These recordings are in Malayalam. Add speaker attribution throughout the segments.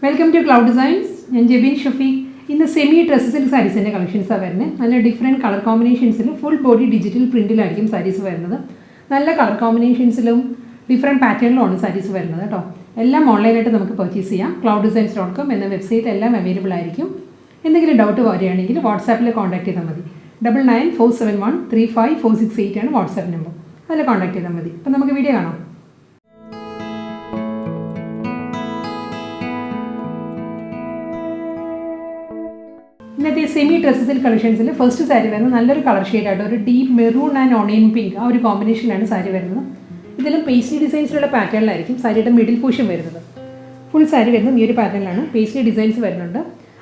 Speaker 1: Welcome to Cloud Designs. I am Jebin Shafiq. In the semi-dress silk sarees collections, different color combinations, full body digital print sarees. Color combinations, different pattern sarees. All online purchase clouddesigns.com and the website available. If you have doubt, WhatsApp contact 9947135468 WhatsApp number. Contact video. Semi-dress silk collections, first saree is a color shade, a deep maroon and onion pink. That is combination. This is paisley designs pattern. Saree middle portion. Full saree is pattern. Paisley designs.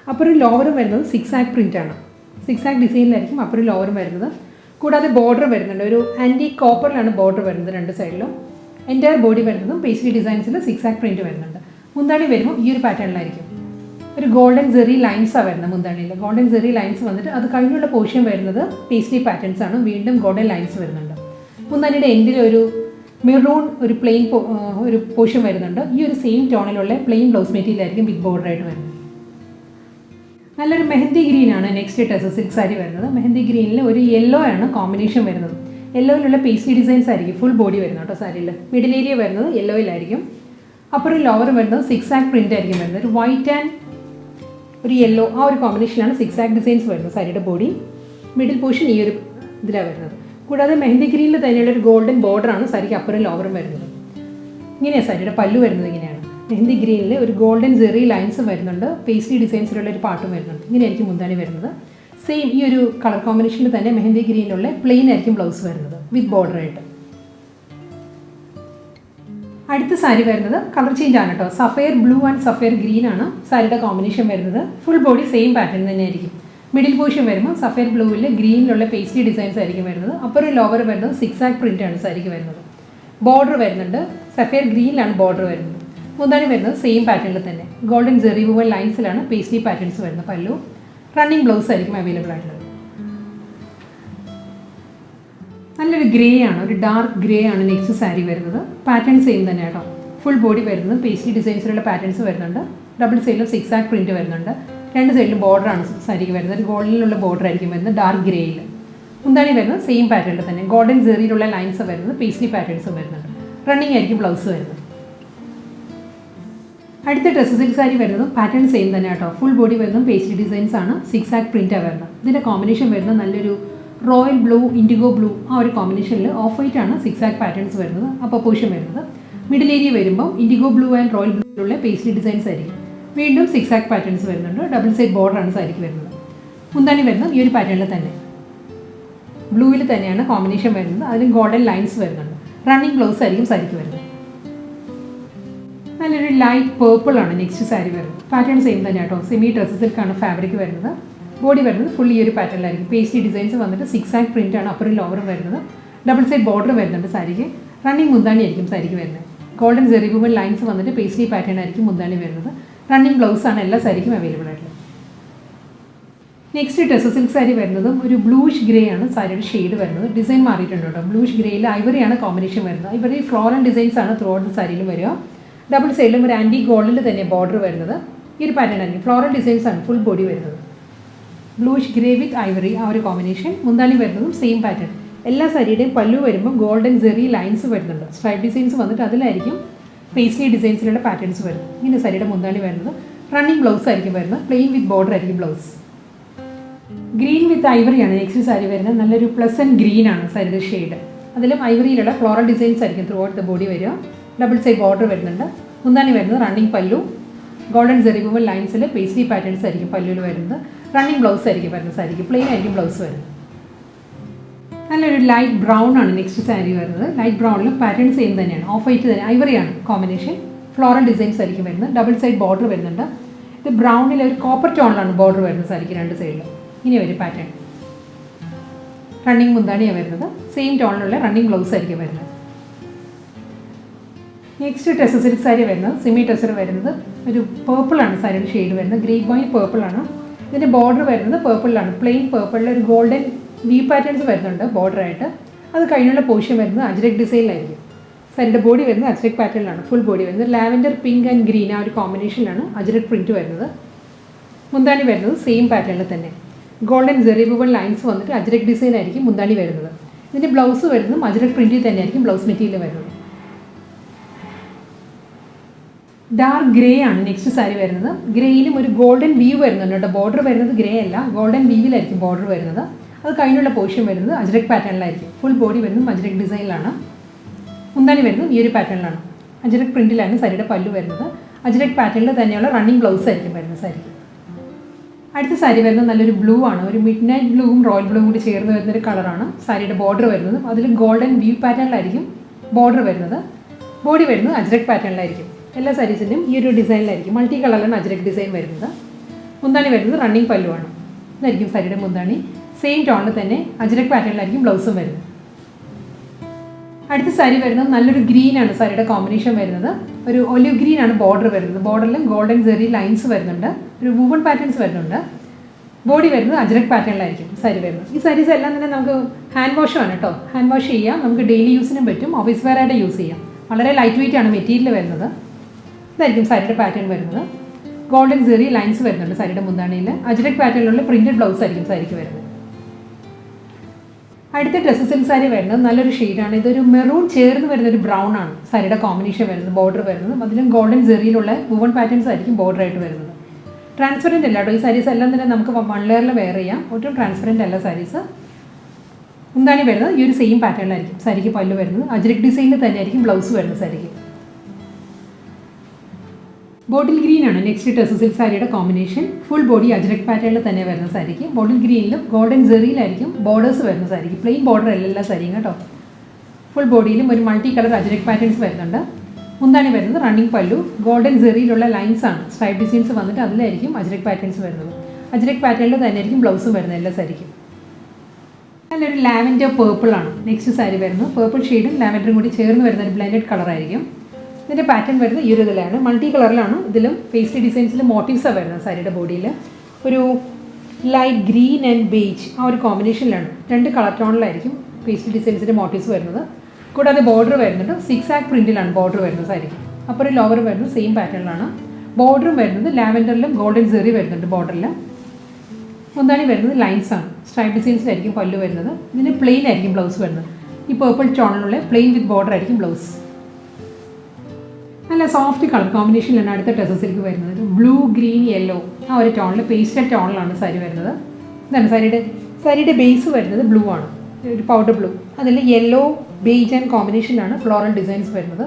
Speaker 1: Upper lower is zigzag print. Zigzag design upper lower. The border is antique copper border. Entire body is paisley designs zigzag print. This pattern. Golden zari lines are there. Golden zari lines are there. Portion paisley patterns are golden lines. Mundani end maroon plain portion this same tone plain blouse material big border. Mehendi green next Tusser silk saree. Mehendi green yellow combination. Yellow paisley designs full body middle area yellow. Upper lower zigzag print white and yellow combination zigzag designs saree body middle portion here കൂടാതെ മെഹന്തി ഗ്രീനിൽ തന്നെയുള്ള ഒരു ഗോൾഡൻ ബോർഡർ ആണ് സാരിക്ക് അപ്പുറം ലോവറും വരുന്നത്. ഇങ്ങനെയാണ് സാരിയുടെ പല്ലു വരുന്നത്. ഇങ്ങനെയാണ് മെഹന്തി ഗ്രീനിൽ ഒരു ഗോൾഡൻ ജെറി ലൈൻസ് വരുന്നുണ്ട്. പേസ്ലി ഡിസൈൻസിലുള്ള ഒരു പാട്ടും വരുന്നുണ്ട്. ഇങ്ങനെയായിരിക്കും മുന്താണി വരുന്നത്. സെയിം ഈ ഒരു കളർ കോമ്പിനേഷനിൽ തന്നെ മെഹന്തി ഗ്രീനിലുള്ള പ്ലെയിൻ ആയിരിക്കും ബ്ലൗസ് വരുന്നത് വിത്ത് ബോർഡർ ആയിട്ട്. അടുത്ത സാരി വരുന്നത് കളർ ചേഞ്ച് ആണ് കേട്ടോ. Sapphire blue and sapphire green ആണ് സാരിയുടെ കോമ്പിനേഷൻ വരുന്നത്. ഫുൾ ബോഡി സെയിം പാറ്റേൺ തന്നെയായിരിക്കും. മിഡിൽ പോർഷൻ വരുമ്പോൾ സഫയർ ബ്ലൂവിൽ ഗ്രീനിലുള്ള പേസ്ലി ഡിസൈൻസ് ആയിരിക്കും വരുന്നത്. അപ്പർ ലോവർ വരുന്നത് സിക്സാക് പ്രിൻ്റ് ആണ് സാരിക്ക് വരുന്നത്. ബോർഡർ വരുന്നുണ്ട്. സഫയർ ഗ്രീനിലാണ് ബോർഡർ വരുന്നത്. മുന്താണി വരുന്നത് സെയിം പാറ്റേണിൽ തന്നെ ഗോൾഡൻ ജെറി വുവൻ ലൈൻസിലാണ് പേസ്ലി പാറ്റേൺസ് വരുന്നത്. പല്ലു റണ്ണിങ് ബ്ലൗസ് ആയിരിക്കും അവൈലബിൾ ആയിട്ടുള്ളത്. നല്ലൊരു ഗ്രേ ആണ്, ഒരു ഡാർക്ക് ഗ്രേ ആണ് നെക്സ്റ്റ് സാരി വരുന്നത്. പാറ്റേൺ സെയിം തന്നെ കേട്ടോ. ഫുൾ ബോഡി വരുന്നത് പേസ്ലി ഡിസൈൻസിലുള്ള പാറ്റേൺസ് വരുന്നുണ്ട്. ഡബിൾ സൈഡിലും സിക്സാക് പ്രിൻറ്റ് വരുന്നുണ്ട്. രണ്ട് സൈഡിലും ബോർഡറാണ് സാരിക്ക് വരുന്നത്. ഗോൾഡിലുള്ള ബോർഡർ ആയിരിക്കും വരുന്നത് ഡാർക്ക് ഗ്രേയിൽ. മുന്താണി വരുന്നത് സെയിം പാറ്റേണിൽ തന്നെ ഗോൾഡൻ ജെറിയിലുള്ള ലൈൻസ് വരുന്നത്. പേസ്ലി പാറ്റേൺസും വരുന്നുണ്ട്. റണ്ണിങ് ആയിരിക്കും ബ്ലൗസ് വരുന്നത്. അടുത്ത ഡ്രസ് സിൽക്ക് സാരി വരുന്നത് പാറ്റേൺ സെയിം തന്നെ കേട്ടോ. ഫുൾ ബോഡി വരുന്നത് പേസ്ലി ഡിസൈൻസ് ആണ്. സിക്സാക് പ്രിൻ്റാണ് വരുന്നത്. ഇതിൻ്റെ കോമ്പിനേഷൻ വരുന്നത് നല്ലൊരു റോയൽ ബ്ലൂ, ഇൻഡിഗോ ബ്ലൂ ആ ഒരു കോമ്പിനേഷനിൽ ഓഫ് വൈറ്റ് ആണ് സിക്സാക് പാറ്റേൺസ് വരുന്നത്. അപ്പോൾ പോർഷൻ വരുന്നത് മിഡിൽ ഏരിയ വരുമ്പോൾ ഇൻഡിഗോ ബ്ലൂ ആൻഡ് റോയൽ ബ്ലൂയുള്ള പേസ്ലി ഡിസൈൻസ് ആയിരിക്കും. വീണ്ടും സിക്സാക് പാറ്റേൺസ് വരുന്നുണ്ട്. ഡബിൾ സൈഡ് ബോർഡറാണ് സാരിക്ക് വരുന്നത്. മുന്താണി വരുന്നത് ഈ ഒരു പാറ്റേണിൽ തന്നെ ബ്ലൂവിൽ തന്നെയാണ് കോമ്പിനേഷൻ വരുന്നത്. അതിന് ഗോൾഡൻ ലൈൻസ് വരുന്നുണ്ട്. റണ്ണിങ് ബ്ലൗസ് ആയിരിക്കും സാരിക്ക് വരുന്നത്. നല്ലൊരു ലൈറ്റ് പേർപ്പിൾ ആണ് നെക്സ്റ്റ് സാരി വരുന്നത്. പാറ്റേൺ സെയിം തന്നെ കേട്ടോ. സെമി ഡ്രസ് സിൽക്കാണ് ഫാബ്രിക് വരുന്നത്. ബോഡി വരുന്നത് ഫുൾ ഈ ഒരു പാറ്റേണിലായിരിക്കും. പേസ്ലി ഡിസൈൻസ് വന്നിട്ട് സിക്സാക് പ്രിൻ്റാണ് അപ്പറും ലോവറും വരുന്നത്. ഡബിൾ സൈഡ് ബോർഡർ വരുന്നുണ്ട് സാരിക്ക്. റണ്ണിങ് മുന്താണി ആയിരിക്കും സാരിക്ക് വരുന്നത്. ഗോൾഡൻ ജെറി വുവൻ ലൈൻസ് വന്നിട്ട് പേസ്ലി പാറ്റേൺ ആയിരിക്കും മുന്താണി വരുന്നത്. റണ്ണിങ് ബ്ലൗസ് ആണ് എല്ലാ സാരിക്കും അവൈലബിൾ ആയിട്ടുള്ളത്. നെക്സ്റ്റ് ഡ്രസ് സിൽക്ക് സാരി വരുന്നതും ഒരു ബ്ലൂഷ് ഗ്രേ ആണ് സാരിയുടെ ഷെയ്ഡ് വരുന്നത്. ഡിസൈൻ മാറിയിട്ടുണ്ട് കേട്ടോ. ബ്ലൂഷ് ഗ്രേയിൽ ഐവറിയാണ് കോമ്പിനേഷൻ വരുന്നത്. ഐവറി ഫ്ലോറൽ ഡിസൈൻസ് ആണ് ത്രൂ ഔട്ട് സാരിയിലും വരിക. ഡബിൾ സൈഡിലും ഒരു ആൻറ്റി ഗോൾഡിൽ തന്നെ ബോർഡർ വരുന്നത്. ഈ ഒരു പാറ്റേൺ ആയിരിക്കും. ഫ്ലോറൽ ഡിസൈൻസ് ആണ് ഫുൾ ബോഡി വരുന്നത്. ബ്ലൂഷ് ഗ്രേ വിത്ത് ഐവറി ആ ഒരു കോമ്പിനേഷൻ. മുന്താണി വരുന്നതും സെയിം പാറ്റേൺ. എല്ലാ സാരിയുടെയും പല്ലു വരുമ്പോൾ ഗോൾഡൻ ജെറി ലൈൻസ് വരുന്നുണ്ട്. സ്ട്രൈപ്പ് ഡിസൈൻസ് വന്നിട്ട് അതിലായിരിക്കും പേസ്ലി ഡിസൈൻസിലുള്ള പാറ്റേൺസ് വരും. ഇങ്ങനെ സാരിയുടെ മുന്താണി വരുന്നത്. റണ്ണിങ് ബ്ലൗസ് ആയിരിക്കും വരുന്നത്. പ്ലെയിൻ വിത്ത് ബോർഡർ ആയിരിക്കും ബ്ലൗസ്. ഗ്രീൻ വിത്ത് ഐവറിയാണ് നെക്സ്റ്റ് സാരി വരുന്നത്. നല്ലൊരു പ്ലസൻറ്റ് ഗ്രീൻ ആണ് സാരിയുടെ ഷെയ്ഡ്. അതിലും ഐവറിയിലുള്ള ഫ്ലോറൽ ഡിസൈൻസ് ആയിരിക്കും ത്രൂ ഔട്ട് ദ ബോഡി വരിക. ഡബിൾ സൈഡ് ബോർഡർ വരുന്നുണ്ട്. മുന്താണി വരുന്നത് running pallu. Golden zari woven ലൈൻസിൽ പേസ്ലി പാറ്റേൺസ് ആയിരിക്കും പല്ലുവിൽ വരുന്നത്. റണ്ണിങ് ബ്ലൗസ് ആയിരിക്കും വരുന്നത് സാരിക്ക്. പ്ലെയിൻ ആയിരിക്കും ബ്ലൗസ് വരുന്നത്. നല്ലൊരു ലൈറ്റ് ബ്രൗൺ ആണ് നെക്സ്റ്റ് സാരി വരുന്നത്. ലൈറ്റ് ബ്രൗണിലും പാറ്റേൺ സെയിം തന്നെയാണ്. ഓഫ് വൈറ്റ് തന്നെ ഐവറിയാണ് കോമ്പിനേഷൻ. ഫ്ലോറൽ ഡിസൈൻസ് ആയിരിക്കും വരുന്നത്. ഡബിൾ സൈഡ് ബോർഡർ വരുന്നുണ്ട്. ഇത് ബ്രൗണിൽ ഒരു കോപ്പർ ടോണിലാണ് ബോർഡർ വരുന്നത് സാരിക്ക് രണ്ട് സൈഡിലും. ഇനി ഒരു പാറ്റേൺ. റണ്ണിങ് മുന്താണിയാണ് വരുന്നത്. സെയിം ടോണിലുള്ള റണ്ണിങ് ബ്ലൗസ് ആയിരിക്കും വരുന്നത്. നെക്സ്റ്റ് ടെസർ സിൽക്ക് സാരി വരുന്നത് സെമി ടെസർ വരുന്നത് ഒരു പേർപ്പിളാണ് സാരിയുടെ ഷെയ്ഡ് വരുന്നത്. ഗ്രേ വൈൻ പേർപ്പിളാണ്. ഇതിൻ്റെ ബോർഡർ വരുന്നത് പേർപ്പിളാണ്. പ്ലെയിൻ പേർപ്പിളിൽ ഒരു ഗോൾഡൻ വി പാറ്റേൺസ് വരുന്നുണ്ട് ബോർഡറായിട്ട്. അത് കഴിഞ്ഞുള്ള പോർഷൻ വരുന്നത് അജ്രക് ഡിസൈനിലായിരിക്കും. സാരിയുടെ ബോഡി വരുന്നത് അജ്രക് പാറ്റേണിലാണ്. ഫുൾ ബോഡി വരുന്നത് ലാവൻഡർ പിങ്ക് ആൻഡ് ഗ്രീൻ ആ ഒരു കോമ്പിനേഷനിലാണ് അജ്രക് പ്രിൻറ്റ് വരുന്നത്. മുന്താണി വരുന്നത് സെയിം പാറ്റേണിൽ തന്നെ ഗോൾഡൻ ജെറി വുവൺ ലൈൻസ് വന്നിട്ട് അജ്രക് ഡിസൈൻ ആയിരിക്കും മുന്താണി വരുന്നത്. ഇതിൻ്റെ ബ്ലൗസ് വരുന്നതും അജ്രക് പ്രിൻറ്റിൽ തന്നെയായിരിക്കും ബ്ലൗസ് മെറ്റീരിയൽ വരുന്നത്. ഡാർക്ക് ഗ്രേ ആണ് നെക്സ്റ്റ് സാരി വരുന്നത്. ഗ്രേയിലും ഒരു ഗോൾഡൻ വീവ് വരുന്നുണ്ട് കേട്ടോ. ബോർഡർ വരുന്നത് ഗ്രേ അല്ല, ഗോൾഡൻ വീവിലായിരിക്കും ബോർഡർ വരുന്നത്. അത് കഴിഞ്ഞുള്ള പോർഷൻ വരുന്നത് അജ്രക് പാറ്റേണിലായിരിക്കും. ഫുൾ ബോഡി വരുന്നത് അജ്രക് ഡിസൈനിലാണ്. മുന്താണി വരുന്നത് ഈ ഒരു പാറ്റേണിലാണ്. അജ്രക് പ്രിൻറ്റിലാണ് സാരിയുടെ പല്ലു വരുന്നത്. അജ്രക് പാറ്റേണിൽ തന്നെയുള്ള റണ്ണിങ് ബ്ലൗസ് ആയിരിക്കും വരുന്നത് സാരിക്ക്. അടുത്ത സാരി വരുന്നത് നല്ലൊരു ബ്ലൂ ആണ്. ഒരു മിഡ് നൈറ്റ് ബ്ലൂവും റോയൽ ബ്ലൂവും കൂടി ചേർന്ന് വരുന്നൊരു കളറാണ് സാരിയുടെ ബോർഡർ വരുന്നത്. അതിൽ ഗോൾഡൻ വീവ് പാറ്റേണിലായിരിക്കും ബോർഡർ വരുന്നത്. ബോഡി വരുന്നത് അജ്രക് പാറ്റേണിലായിരിക്കും. എല്ലാ സാരീസിൻ്റെയും ഈ ഒരു ഡിസൈനിലായിരിക്കും. മൾട്ടി കളറിലാണ് അജ്രക് ഡിസൈൻ വരുന്നത്. മുന്താണി വരുന്നത് റണ്ണിങ് പല്ലുവാണ്. ഇതായിരിക്കും സാരിയുടെ മുന്താണി. സെയിം ടോണിൽ തന്നെ അജ്രക് പാറ്റേണിലായിരിക്കും ബ്ലൗസും വരുന്നത്. അടുത്ത സാരി വരുന്നത് നല്ലൊരു ഗ്രീനാണ് സാരിയുടെ കോമ്പിനേഷൻ വരുന്നത്. ഒരു ഒലിവ് ഗ്രീൻ ആണ് ബോർഡർ വരുന്നത്. ബോർഡറിലും ഗോൾഡൻ ജെറി ലൈൻസ് വരുന്നുണ്ട്. ഒരു വുവൺ പാറ്റേൺസ് വരുന്നുണ്ട്. ബോഡി വരുന്നത് അജ്രക് പാറ്റേണിലായിരിക്കും സാരി വരുന്നത്. ഈ സാരീസ് എല്ലാം തന്നെ നമുക്ക് ഹാൻഡ് വാഷാണ് കേട്ടോ. ഹാൻഡ് വാഷ് ചെയ്യാം. നമുക്ക് ഡെയിലി യൂസിനും പറ്റും, ഓഫീസ് വെയർ ആയിട്ട് യൂസ് ചെയ്യാം. വളരെ ലൈറ്റ് വെയിറ്റ് ആണ് മെറ്റീരിയൽ വരുന്നത്. ഇതായിരിക്കും സാരിയുടെ പാറ്റേൺ വരുന്നത്. ഗോൾഡൻ ജെറി ലൈൻസ് വരുന്നുണ്ട് സാരിയുടെ മുന്താണിയിൽ. അജ്രക് പാറ്റേണിലുള്ള പ്രിന്റഡ് ബ്ലൗസ് ആയിരിക്കും സാരിക്ക് വരുന്നത്. അടുത്ത ഡ്രസ്സ് സിൽക്ക് സാരി വരുന്നത് നല്ലൊരു ഷെയ്ഡാണ്. ഇതൊരു മെറൂൺ ചേർന്ന് വരുന്നൊരു ബ്രൗൺ ആണ് സാരിയുടെ കോമ്പിനേഷൻ വരുന്നത്. ബോർഡർ വരുന്നത് അതിലും ഗോൾഡൻ ജെറിയിലുള്ള വുവൺ പാറ്റേൺസ് ആയിരിക്കും ബോർഡർ ആയിട്ട് വരുന്നത്. ട്രാൻസ്പെറൻറ്റ് അല്ല കേട്ടോ. ഈ സാരീസ് എല്ലാം തന്നെ നമുക്ക് 1 ലെയറിൽ വെയർ ചെയ്യാം. ഒട്ടും ട്രാൻസ്പെറൻറ്റ് അല്ല സാരീസ്. മുന്താണി വരുന്നത് ഈ ഒരു സെയിം പാറ്റേണിലായിരിക്കും സാരിക്ക് പല്ലു വരുന്നത്. അജ്രക് ഡിസൈനിൽ തന്നെ ആയിരിക്കും ബ്ലൗസ് വരുന്നത് സാരിക്ക്. ബോട്ടിൽ ഗ്രീൻ ആണ് നെക്സ്റ്റ് ഡ്രസ്സ് സിൽക്ക് സാരിയുടെ കോമ്പിനേഷൻ. ഫുൾ ബോഡി അജ്രക് പാറ്റേണിൽ തന്നെ വരുന്ന സാരിക്ക്. ബോട്ടിൽ ഗ്രീനിലും ഗോൾഡൻ ജെറിയിലായിരിക്കും ബോർഡേഴ്സ് വരുന്ന സാരിക്ക്. പ്ലെയിൻ ബോർഡർ അല്ല സാരിയും കേട്ടോ. ഫുൾ ബോഡിയിലും ഒരു മൾട്ടി കളർ അജ്രക് പാറ്റേൺസ് വരുന്നുണ്ട്. മുന്താണി വരുന്നത് റണ്ണിങ് പല്ലു. ഗോൾഡൻ ജെറിയിലുള്ള ലൈൻസ് ആണ് സ്ട്രൈപ്പ് ഡിസൈൻസ് വന്നിട്ട് അതിലായിരിക്കും അജ്രക് പാറ്റേൺസ് വരുന്നത്. അജ്രക് പാറ്റേണിൽ തന്നെ ആയിരിക്കും ബ്ലൗസും വരുന്നത് എല്ലാ സാരിക്കും. നല്ലൊരു ലാവൻഡർ പേർപ്പിൾ ആണ് നെക്സ്റ്റ് സാരി വരുന്നത്. പേർപ്പിൾ ഷെയ്ഡും ലാവൻഡറും കൂടി ചേർന്ന് വരുന്ന ഒരു ബ്ലെൻഡഡ് കളറായിരിക്കും. ഇതിൻ്റെ പാറ്റേൺ വരുന്നത് ഈ ഒരു ഇതിലാണ്. മൾട്ടി കളറിലാണ്. ഇതിലും പേസ്ട്രി ഡിസൈൻസിൽ മോട്ടീവ്സാണ് വരുന്നത് സാരിയുടെ ബോഡിയിൽ. ഒരു ലൈറ്റ് ഗ്രീൻ ആൻഡ് ബേജ് ആ ഒരു കോമ്പിനേഷനിലാണ്. 2 കളർ ടോണിലായിരിക്കും പേസ്ട്രി ഡിസൈൻസിൻ്റെ മോട്ടീവ്സ് വരുന്നത്. കൂടാതെ ബോർഡർ വരുന്നുണ്ട്. 6 ആക്ക് പ്രിൻറ്റിലാണ് ബോർഡർ വരുന്നത് സാരിക്ക്. അപ്പോൾ ഒരു ലോവർ വരുന്നത് സെയിം പാറ്റേണിലാണ്. ബോർഡറും വരുന്നത് ലാവൻഡറിലും ഗോൾഡൻ ജെറി വരുന്നുണ്ട് ബോർഡറിൽ. മുന്താണി വരുന്നത് ലൈൻസ് ആണ്. സ്ട്രൈപ്പ് ഡിസൈൻസിലായിരിക്കും പല്ലു വരുന്നത്. ഇതിന് പ്ലെയിൻ ആയിരിക്കും ബ്ലൗസ് വരുന്നത്. ഈ പേർപ്പിൾ ടോണിലുള്ള പ്ലെയിൻ വിത്ത് ബോർഡർ ആയിരിക്കും ബ്ലൗസ്. നല്ല സോഫ്റ്റ് കളർ കോമ്പിനേഷനിലാണ് അടുത്ത ഡ്രസ്സ് സിൽക്ക് വരുന്നത്. ബ്ലൂ ഗ്രീൻ യെല്ലോ ആ ഒരു ടോണിൽ പേസ്റ്റൽ ടോണിലാണ് സാരി വരുന്നത്. ഇതാണ് സാരിയുടെ ബേസ് വരുന്നത് ബ്ലൂ ആണ്. ഒരു പൗഡർ ബ്ലൂ. അതിൽ യെല്ലോ ബേജ് ആൻഡ് കോമ്പിനേഷനിലാണ് ഫ്ലോറൽ ഡിസൈൻസ് വരുന്നത്.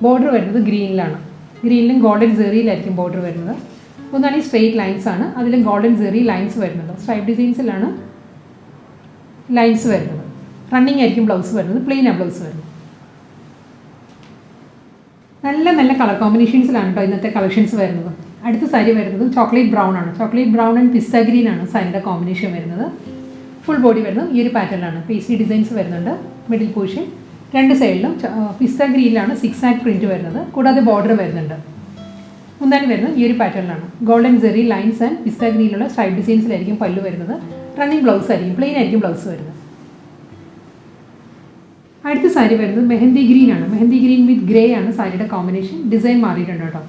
Speaker 1: ബോർഡർ വരുന്നത് ഗ്രീനിലാണ്. ഗ്രീനിലും ഗോൾഡൻ ജെറിയിലായിരിക്കും ബോർഡർ വരുന്നത്. ഒന്നാണ് ഈ സ്ട്രെയിറ്റ് ലൈൻസ് ആണ്. അതിലും ഗോൾഡൻ ജെറി ലൈൻസ് വരുന്നുണ്ട്. സ്ട്രൈപ്പ് ഡിസൈൻസിലാണ് ലൈൻസ് വരുന്നത്. റണ്ണിങ് ആയിരിക്കും ബ്ലൗസ് വരുന്നത്. പ്ലെയിനാണ് ബ്ലൗസ് വരുന്നത്. നല്ല കളർ കോമ്പിനേഷൻസിലാണ് കേട്ടോ ഇന്നത്തെ കളക്ഷൻസ് വരുന്നത്. അടുത്ത സാരി വരുന്നത് ചോക്ലേറ്റ് ബ്രൗൺ ആണ്. Chocolate brown and pista green ആണ് സാരിയുടെ കോമ്പിനേഷൻ വരുന്നത്. ഫുൾ ബോഡി വരുന്നത് ഈ ഒരു പാറ്റേണിലാണ്. പേസ്ട്രി ഡിസൈൻസ് വരുന്നുണ്ട്. മിഡിൽ പോർഷൻ 2 സൈഡിലും പിസ്ത ഗ്രീനിലാണ് 6 ആക്ക് പ്രിൻറ്റ് വരുന്നത്. കൂടാതെ ബോർഡർ വരുന്നുണ്ട്. മുന്താണി വരുന്നത് ഈ ഒരു പാറ്റേണിലാണ്. Golden zari lines and pista ഗ്രീനിലുള്ള സ്ട്രൈപ്പ് ഡിസൈൻസിലായിരിക്കും പല്ലു വരുന്നത്. റണ്ണിങ് ബ്ലൗസ് ആയിരിക്കും. പ്ലെയിൻ ആയിരിക്കും ബ്ലൗസ് വരുന്നത്. അടുത്ത സാരി വരുന്നത് മെഹന്തി ഗ്രീൻ ആണ്. മെഹന്തി ഗ്രീൻ വിത്ത് ഗ്രേ ആണ് സാരിയുടെ കോമ്പിനേഷൻ. ഡിസൈൻ മാറിയിട്ടുണ്ട് കേട്ടോ.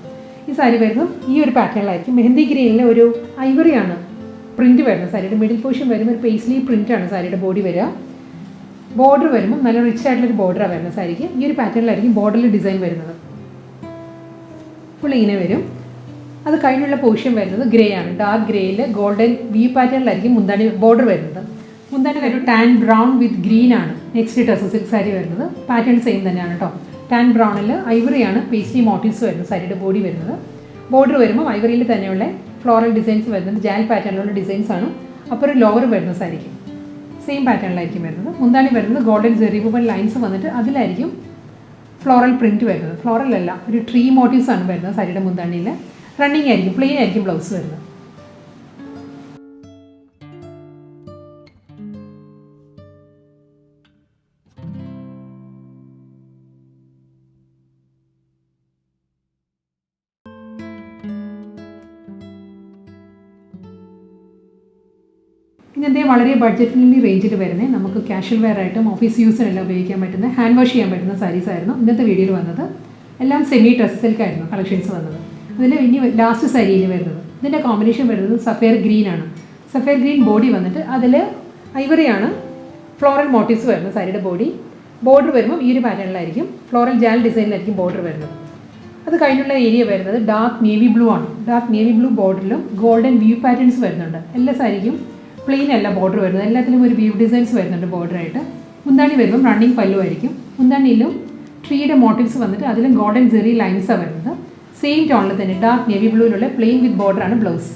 Speaker 1: ഈ സാരി വരുന്നത് ഈ ഒരു പാറ്റേണിലായിരിക്കും. മെഹന്തി ഗ്രീനിൽ ഒരു ഐവറിയാണ് പ്രിൻറ്റ് വരുന്നത്. സാരിയുടെ മിഡിൽ പോർഷൻ വരുമ്പോൾ ഒരു പേസ്ലി പ്രിൻ്റാണ് സാരിയുടെ ബോഡി വരിക. ബോർഡർ വരുമ്പോൾ നല്ല റിച്ച് ആയിട്ടുള്ളൊരു ബോർഡറാണ് വരുന്നത് സാരിക്ക്. ഈ ഒരു പാറ്റേണിലായിരിക്കും ബോർഡറിൽ ഡിസൈൻ വരുന്നത്. ഫുൾ ഇങ്ങനെ വരും. അത് കഴിഞ്ഞുള്ള പോർഷൻ വരുന്നത് ഗ്രേ ആണ്. ഡാർക്ക് ഗ്രേയിൽ ഗോൾഡൻ വി പാറ്റേണിലായിരിക്കും മുന്താണി ബോർഡർ വരുന്നത്. മുന്താണി ഒരു ടാൻ ബ്രൗൺ വിത്ത് ഗ്രീൻ ആണ് നെക്സ്റ്റ് ഡ്രസ്സ് സിൽക്ക് സാരി വരുന്നത്. പാറ്റേൺ സെയിം തന്നെയാണ് കേട്ടോ. ടാൻ ബ്രൗണിൽ ഐവറിയാണ് പേസ്ട്രി മോട്ടീവ്സ് വരുന്നത് സാരിയുടെ ബോഡി വരുന്നത്. ബോർഡർ വരുമ്പോൾ ഐവറിയിൽ തന്നെയുള്ള ഫ്ലോറൽ ഡിസൈൻസ് വരുന്നത്. ജാൽ പാറ്റേണിലുള്ള ഡിസൈൻസ് ആണ്. അപ്പോൾ ഒരു ലോവർ വരുന്നത് സാരിക്ക് സെയിം പാറ്റേണിലായിരിക്കും വരുന്നത്. മുന്താണി വരുന്നത് ഗോൾഡൻ ജെറി വുവൺ ലൈൻസ് വന്നിട്ട് അതിലായിരിക്കും ഫ്ലോറൽ പ്രിൻറ്റ് വരുന്നത്. ഫ്ലോറൽ അല്ല, ഒരു ട്രീ മോട്ടീവ്സ് ആണ് വരുന്നത് സാരിയുടെ മുന്താണിയിൽ. റണ്ണിങ് ആയിരിക്കും. പ്ലെയിൻ ആയിരിക്കും ബ്ലൗസ് വരുന്നത്. ഇങ്ങനത്തെ വളരെ ബഡ്ജറ്റ് ഫ്രണ്ട്ലി റേഞ്ചിൽ വരുന്നത് നമുക്ക് കാഷ്വൽ വെയർ ആയിട്ടും ഓഫീസ് യൂസിനെല്ലാം ഉപയോഗിക്കാൻ പറ്റുന്ന ഹാൻഡ് വാഷ് ചെയ്യാൻ പറ്റുന്ന സാരീസ് ആയിരുന്നു ഇന്നത്തെ വീഡിയോയിൽ വന്നത്. എല്ലാം സെമി ഡ്രസ് സിൽക്ക് ആയിരുന്നു കളക്ഷൻസ് വന്നത്. അതിൽ ഇനി ലാസ്റ്റ് സാരിയിൽ വരുന്നത് ഇതിൻ്റെ കോമ്പിനേഷൻ വരുന്നത് സഫയർ ഗ്രീൻ ആണ്. സഫയർ ഗ്രീൻ ബോഡി വന്നിട്ട് അതിൽ ഐവറിയാണ് ഫ്ലോറൽ മോട്ടീവ്സ് വരുന്നത്. സാരിയുടെ ബോർഡർ വരുമ്പോൾ ഈ ഒരു പാറ്റേണിലായിരിക്കും ഫ്ലോറൽ ജാൽ ഡിസൈനിലായിരിക്കും ബോർഡർ വരുന്നത്. അത് കഴിഞ്ഞുള്ള ഏരിയ വരുന്നത് ഡാർക്ക് നേവി ബ്ലൂ ആണ്. ഡാർക്ക് നേവി ബ്ലൂ ബോർഡറിലും ഗോൾഡൻ വ്യൂ പാറ്റേൺസ് വരുന്നുണ്ട്. എല്ലാ സാരിക്കും പ്ലെയിൻ അല്ല ബോർഡർ വരുന്നത്, എല്ലാത്തിലും ഒരു വ്യൂ ഡിസൈൻസ് വരുന്നുണ്ട് ബോർഡറായിട്ട്. മുന്താണി വരുമ്പം റണ്ണിങ് പല്ലു ആയിരിക്കും. മുന്താണിയിലും ട്രീയുടെ മോട്ടീവ്സ് വന്നിട്ട് അതിലും ഗോൾഡൻ ജെറി ലൈൻസാണ് വരുന്നത്. സെയിം ടോണിൽ തന്നെ dark navy ബ്ലൂവിലുള്ള plane with ബോർഡറാണ് blouse.